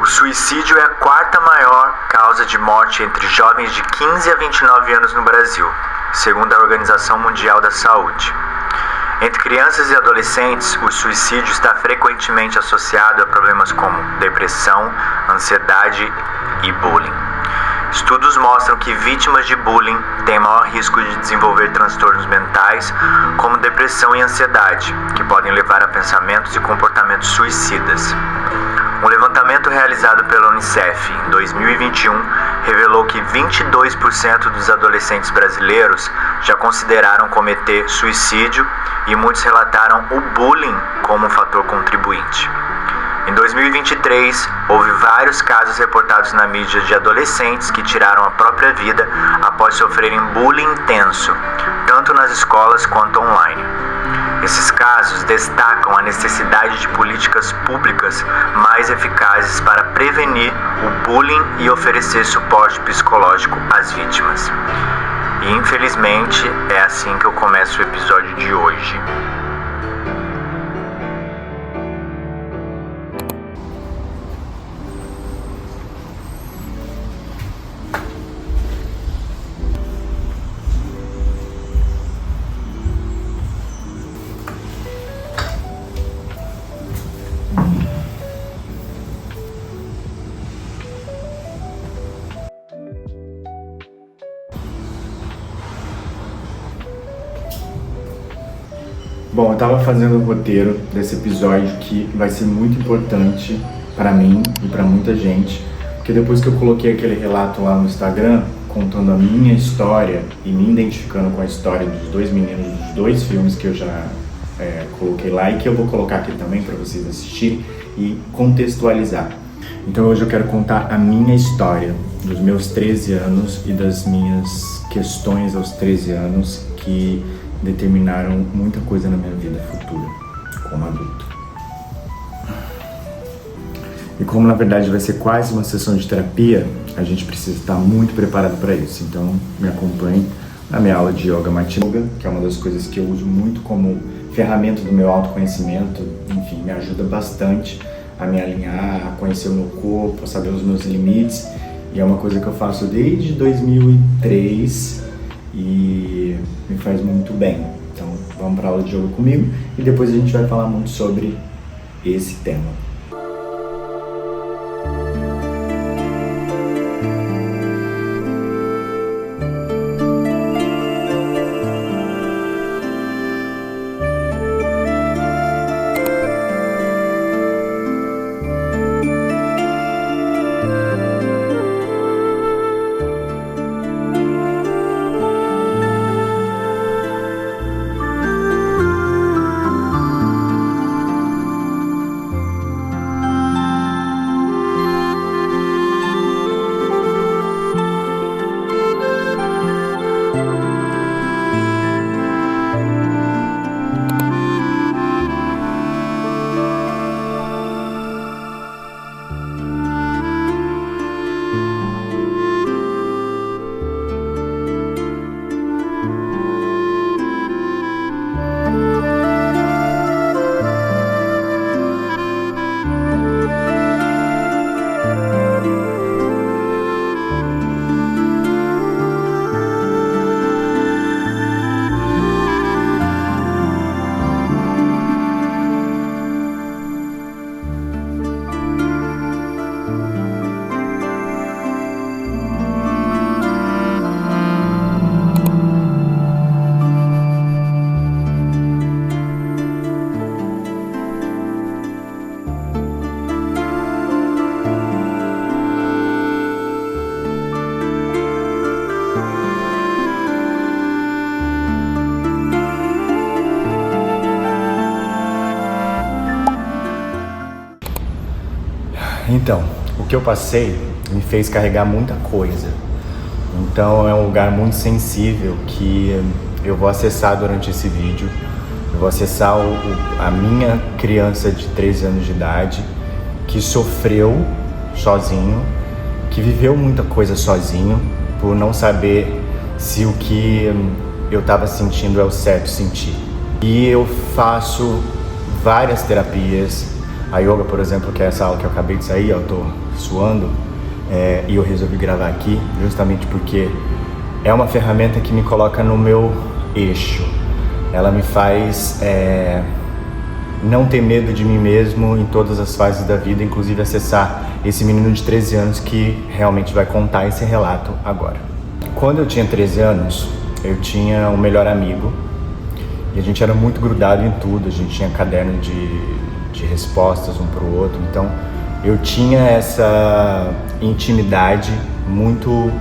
O suicídio é a quarta maior causa de morte entre jovens de 15 a 29 anos no Brasil, segundo a Organização Mundial da Saúde. Entre crianças e adolescentes, o suicídio está frequentemente associado a problemas como depressão, ansiedade e bullying. Estudos mostram que vítimas de bullying têm maior risco de desenvolver transtornos mentais, como depressão e ansiedade, que podem levar a pensamentos e comportamentos suicidas. Um levantamento realizado pela Unicef em 2021 revelou que 22% dos adolescentes brasileiros já consideraram cometer suicídio e muitos relataram o bullying como um fator contribuinte. Em 2023, houve vários casos reportados na mídia de adolescentes que tiraram a própria vida após sofrerem bullying intenso, tanto nas escolas quanto online. Esses casos destacam a necessidade de políticas públicas mais eficazes para prevenir o bullying e oferecer suporte psicológico às vítimas. E infelizmente é assim que eu começo o episódio de hoje. Bom, eu estava fazendo o roteiro desse episódio que vai ser muito importante para mim e para muita gente, porque depois que eu coloquei aquele relato lá no Instagram, contando a minha história e me identificando com a história dos dois meninos dos dois filmes que eu já coloquei lá e que eu vou colocar aqui também para vocês assistirem e contextualizar. Então hoje eu quero contar a minha história dos meus 13 anos e das minhas questões aos 13 anos que determinaram muita coisa na minha vida futura como adulto. E como na verdade vai ser quase uma sessão de terapia, a gente precisa estar muito preparado para isso. Então me acompanhe na minha aula de Yoga Matinyoga, que é uma das coisas que eu uso muito como ferramenta do meu autoconhecimento. Enfim, me ajuda bastante a me alinhar, a conhecer o meu corpo, a saber os meus limites. E é uma coisa que eu faço desde 2003 e me faz muito bem. Então vamos para a aula de yoga comigo e depois a gente vai falar muito sobre esse tema. Então, o que eu passei me fez carregar muita coisa. Então é um lugar muito sensível que eu vou acessar durante esse vídeo. Eu vou acessar a minha criança de 13 anos de idade que sofreu sozinho, que viveu muita coisa sozinho, por não saber se o que eu estava sentindo é o certo sentir. E eu faço várias terapias A yoga, por exemplo, que é essa aula que eu acabei de sair, eu tô suando, e eu resolvi gravar aqui justamente porque é uma ferramenta que me coloca no meu eixo. Ela me faz não ter medo de mim mesmo em todas as fases da vida, inclusive acessar esse menino de 13 anos que realmente vai contar esse relato agora. Quando eu tinha 13 anos, eu tinha um melhor amigo e a gente era muito grudado em tudo, a gente tinha caderno de respostas um pro outro, então eu tinha essa intimidade muito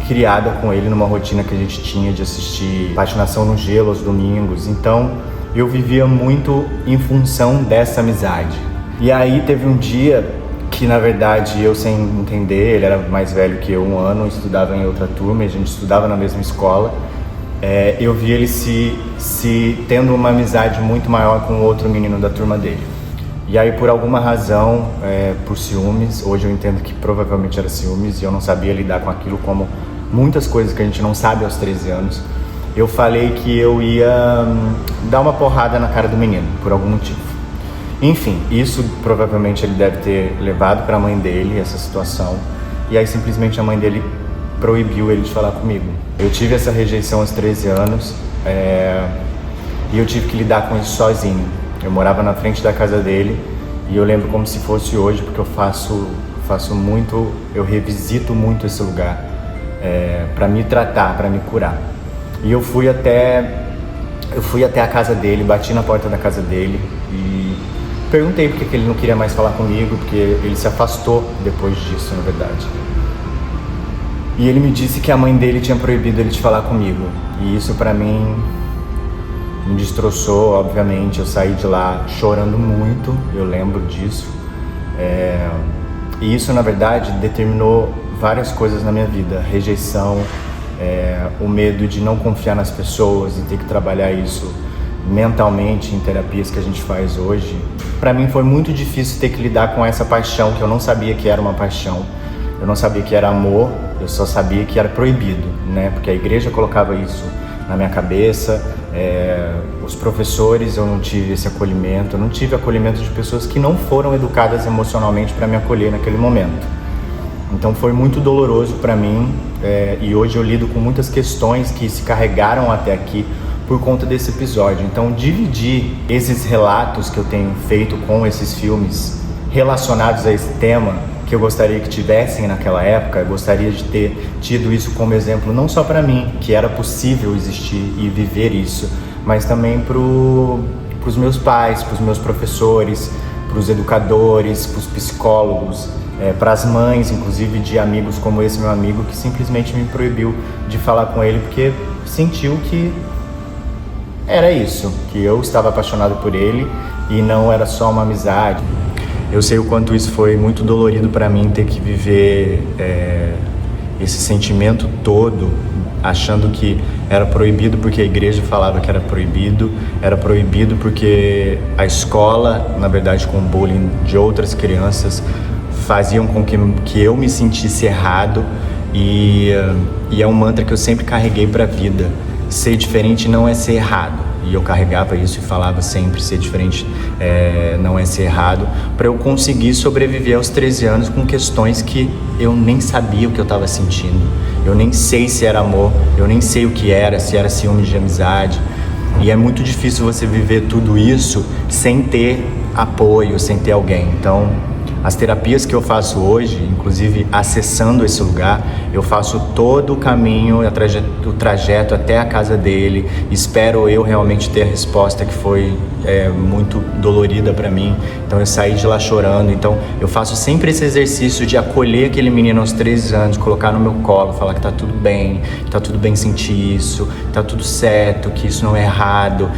criada com ele numa rotina que a gente tinha de assistir Patinação no Gelo aos domingos, então eu vivia muito em função dessa amizade. E aí teve um dia que, na verdade, eu sem entender, ele era mais velho que eu 1 ano, estudava em outra turma, a gente estudava na mesma escola, eu vi ele se tendo uma amizade muito maior com outro menino da turma dele. E aí, por alguma razão, por ciúmes, hoje eu entendo que provavelmente era ciúmes e eu não sabia lidar com aquilo, como muitas coisas que a gente não sabe aos 13 anos, eu falei que eu ia dar uma porrada na cara do menino, por algum motivo. Enfim, isso provavelmente ele deve ter levado para a mãe dele, essa situação, e aí simplesmente a mãe dele proibiu ele de falar comigo. Eu tive essa rejeição aos 13 anos e eu tive que lidar com isso sozinho. Eu morava na frente da casa dele e eu lembro como se fosse hoje, porque eu faço muito, eu revisito muito esse lugar para me tratar, para me curar. E eu fui até a casa dele, bati na porta da casa dele e perguntei por que ele não queria mais falar comigo, porque ele se afastou depois disso, na verdade. E ele me disse que a mãe dele tinha proibido ele de falar comigo. E isso pra mim me destroçou, obviamente. Eu saí de lá chorando muito, eu lembro disso. E isso, na verdade, determinou várias coisas na minha vida. Rejeição, o medo de não confiar nas pessoas e ter que trabalhar isso mentalmente em terapias que a gente faz hoje. Pra mim foi muito difícil ter que lidar com essa paixão, que eu não sabia que era uma paixão. Eu não sabia que era amor, eu só sabia que era proibido, né? Porque a igreja colocava isso na minha cabeça, os professores, eu não tive esse acolhimento, eu não tive acolhimento de pessoas que não foram educadas emocionalmente para me acolher naquele momento. Então foi muito doloroso para mim e hoje eu lido com muitas questões que se carregaram até aqui por conta desse episódio. Então dividir esses relatos que eu tenho feito com esses filmes relacionados a esse tema, que eu gostaria que tivessem naquela época, eu gostaria de ter tido isso como exemplo não só para mim, que era possível existir e viver isso, mas também para os meus pais, para os meus professores, para os educadores, para os psicólogos, para as mães, inclusive de amigos como esse meu amigo, que simplesmente me proibiu de falar com ele porque sentiu que era isso, que eu estava apaixonado por ele e não era só uma amizade. Eu sei o quanto isso foi muito dolorido para mim, ter que viver esse sentimento todo, achando que era proibido porque a igreja falava que era proibido porque a escola, na verdade com o bullying de outras crianças, faziam com que eu me sentisse errado e é um mantra que eu sempre carreguei para a vida. Ser diferente não é ser errado. E eu carregava isso e falava sempre, ser diferente não é ser errado, para eu conseguir sobreviver aos 13 anos com questões que eu nem sabia o que eu estava sentindo. Eu nem sei se era amor, eu nem sei o que era, se era ciúme de amizade. E é muito difícil você viver tudo isso sem ter apoio, sem ter alguém. Então, as terapias que eu faço hoje, inclusive acessando esse lugar, eu faço todo o caminho, o trajeto até a casa dele. Espero eu realmente ter a resposta que foi muito dolorida para mim. Então eu saí de lá chorando. Então eu faço sempre esse exercício de acolher aquele menino aos 13 anos, colocar no meu colo, falar que tá tudo bem sentir isso, tá tudo certo, que isso não é errado,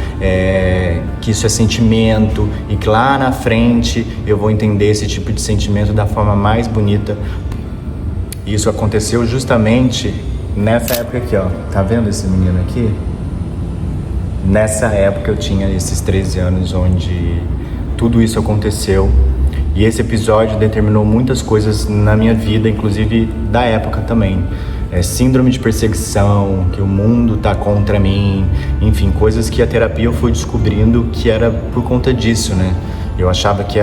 que isso é sentimento e que lá na frente eu vou entender esse tipo de sentimento da forma mais bonita. Isso aconteceu justamente nessa época aqui, ó. Tá vendo esse menino aqui? Nessa época eu tinha esses 13 anos onde tudo isso aconteceu. E esse episódio determinou muitas coisas na minha vida, inclusive da época também. Síndrome de perseguição, que o mundo tá contra mim, enfim, coisas que a terapia eu fui descobrindo que era por conta disso, né? Eu achava que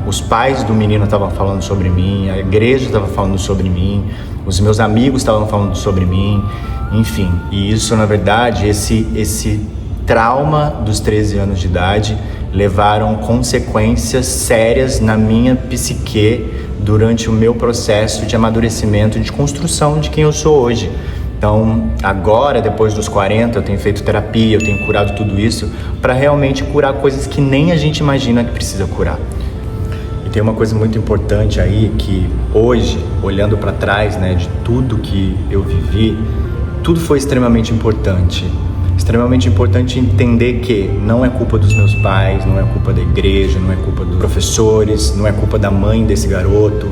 os pais do menino estavam falando sobre mim, a igreja estava falando sobre mim, os meus amigos estavam falando sobre mim, enfim. E isso, na verdade, esse trauma dos 13 anos de idade levaram consequências sérias na minha psique durante o meu processo de amadurecimento, de construção de quem eu sou hoje. Então, agora, depois dos 40, eu tenho feito terapia, eu tenho curado tudo isso para realmente curar coisas que nem a gente imagina que precisa curar. E tem uma coisa muito importante aí que hoje, olhando para trás, né, de tudo que eu vivi, tudo foi extremamente importante. Extremamente importante entender que não é culpa dos meus pais, não é culpa da igreja, não é culpa dos professores, não é culpa da mãe desse garoto,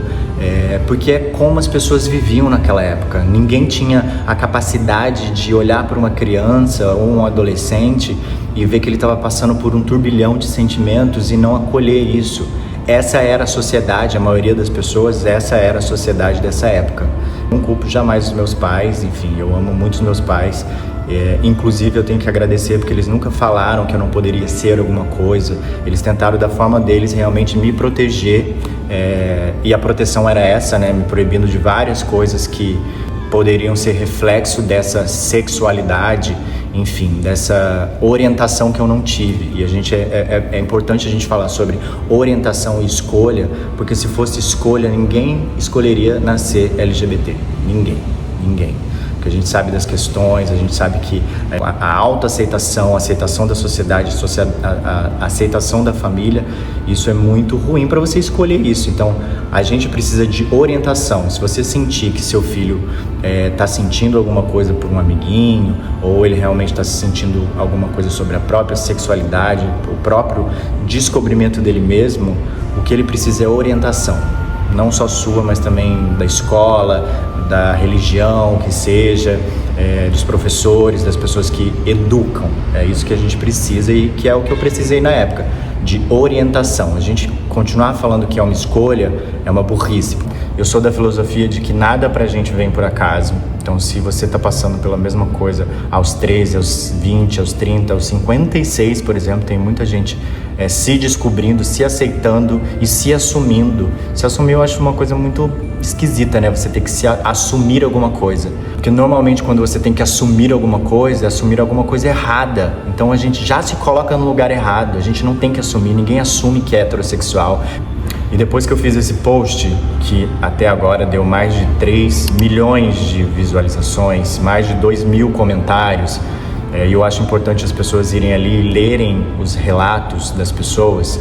porque é como as pessoas viviam naquela época. Ninguém tinha a capacidade de olhar para uma criança ou um adolescente e ver que ele estava passando por um turbilhão de sentimentos e não acolher isso. Essa era a sociedade, a maioria das pessoas, essa era a sociedade dessa época. Não culpo jamais os meus pais, enfim, eu amo muito os meus pais. Inclusive eu tenho que agradecer porque eles nunca falaram que eu não poderia ser alguma coisa. Eles tentaram da forma deles realmente me proteger, e a proteção era essa, né? Me proibindo de várias coisas que poderiam ser reflexo dessa sexualidade, enfim, dessa orientação que eu não tive. E é importante a gente falar sobre orientação e escolha, porque se fosse escolha, ninguém escolheria nascer LGBT. Ninguém. Porque a gente sabe das questões, a gente sabe que a autoaceitação, a aceitação da sociedade, a aceitação da família, isso é muito ruim para você escolher isso. Então, a gente precisa de orientação. Se você sentir que seu filho está sentindo alguma coisa por um amiguinho, ou ele realmente está se sentindo alguma coisa sobre a própria sexualidade, o próprio descobrimento dele mesmo, o que ele precisa é orientação. Não só sua, mas também da escola, da religião, que seja, dos professores, das pessoas que educam. É isso que a gente precisa e que é o que eu precisei na época, de orientação. A gente continuar falando que é uma escolha é uma burrice. Eu sou da filosofia de que nada pra gente vem por acaso. Então, se você está passando pela mesma coisa aos 13, aos 20, aos 30, aos 56, por exemplo, tem muita gente se descobrindo, se aceitando e se assumindo. Se assumir eu acho uma coisa muito esquisita, né? Você ter que se assumir alguma coisa. Porque normalmente quando você tem que assumir alguma coisa, é assumir alguma coisa errada. Então a gente já se coloca no lugar errado. A gente não tem que assumir, ninguém assume que é heterossexual. E depois que eu fiz esse post, que até agora deu mais de 3 milhões de visualizações, mais de 2.000 comentários, e eu acho importante as pessoas irem ali e lerem os relatos das pessoas,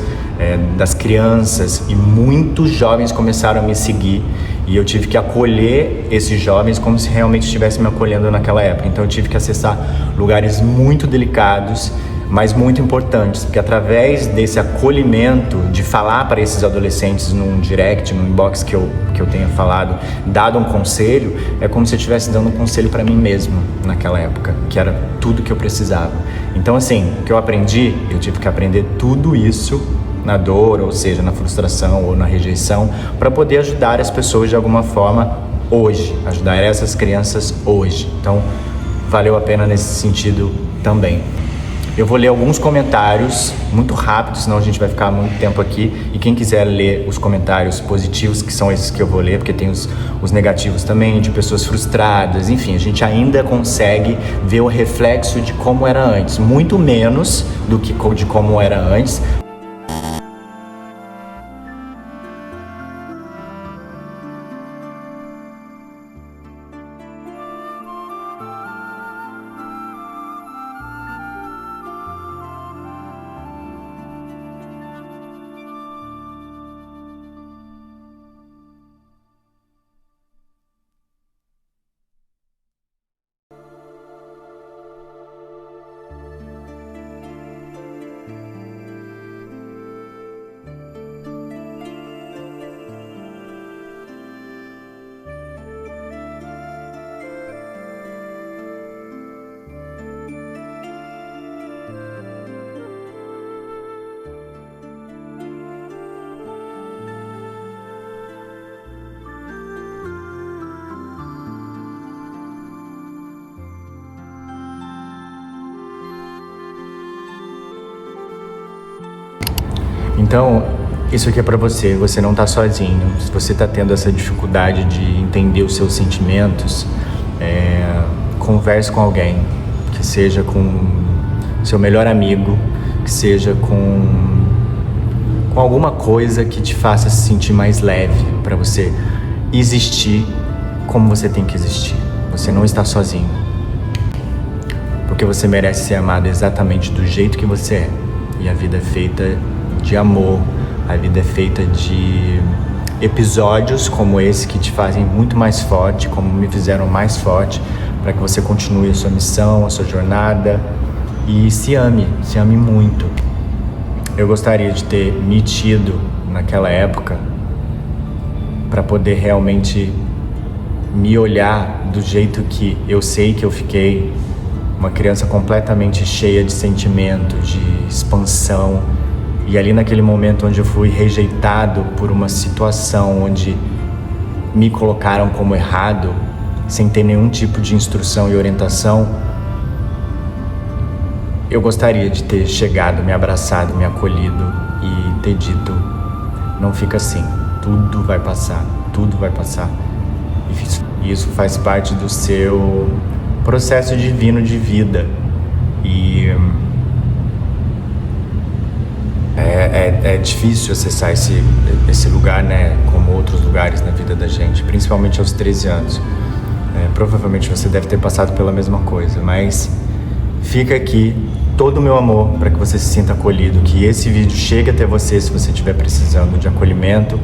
das crianças, e muitos jovens começaram a me seguir e eu tive que acolher esses jovens como se realmente estivessem me acolhendo naquela época. Então eu tive que acessar lugares muito delicados, mas muito importantes, porque através desse acolhimento, de falar para esses adolescentes num direct, num inbox que eu tenha falado, dado um conselho, é como se eu estivesse dando um conselho para mim mesmo naquela época, que era tudo que eu precisava. Então assim, o que eu aprendi, eu tive que aprender tudo isso na dor, ou seja, na frustração ou na rejeição, para poder ajudar as pessoas de alguma forma hoje, ajudar essas crianças hoje. Então, valeu a pena nesse sentido também. Eu vou ler alguns comentários muito rápido, senão a gente vai ficar muito tempo aqui. E quem quiser ler os comentários positivos, que são esses que eu vou ler, porque tem os negativos também, de pessoas frustradas, enfim, a gente ainda consegue ver o reflexo de como era antes, muito menos do que de como era antes. Então, isso aqui é pra você. Você não tá sozinho. Se você tá tendo essa dificuldade de entender os seus sentimentos, converse com alguém, que seja com seu melhor amigo, que seja com alguma coisa que te faça se sentir mais leve, para você existir como você tem que existir. Você não está sozinho, porque você merece ser amado exatamente do jeito que você é. E a vida é feita de amor, a vida é feita de episódios como esse que te fazem muito mais forte, como me fizeram mais forte, para que você continue a sua missão, a sua jornada e se ame muito. Eu gostaria de ter me tido naquela época para poder realmente me olhar do jeito que eu sei que eu fiquei, uma criança completamente cheia de sentimento, de expansão. E ali naquele momento onde eu fui rejeitado por uma situação onde me colocaram como errado, sem ter nenhum tipo de instrução e orientação, eu gostaria de ter chegado, me abraçado, me acolhido e ter dito: não fica assim, tudo vai passar, tudo vai passar. E isso faz parte do seu processo divino de vida. E é difícil acessar esse lugar, né, como outros lugares na vida da gente, principalmente aos 13 anos. Provavelmente você deve ter passado pela mesma coisa, mas fica aqui todo o meu amor para que você se sinta acolhido, que esse vídeo chegue até você se você estiver precisando de acolhimento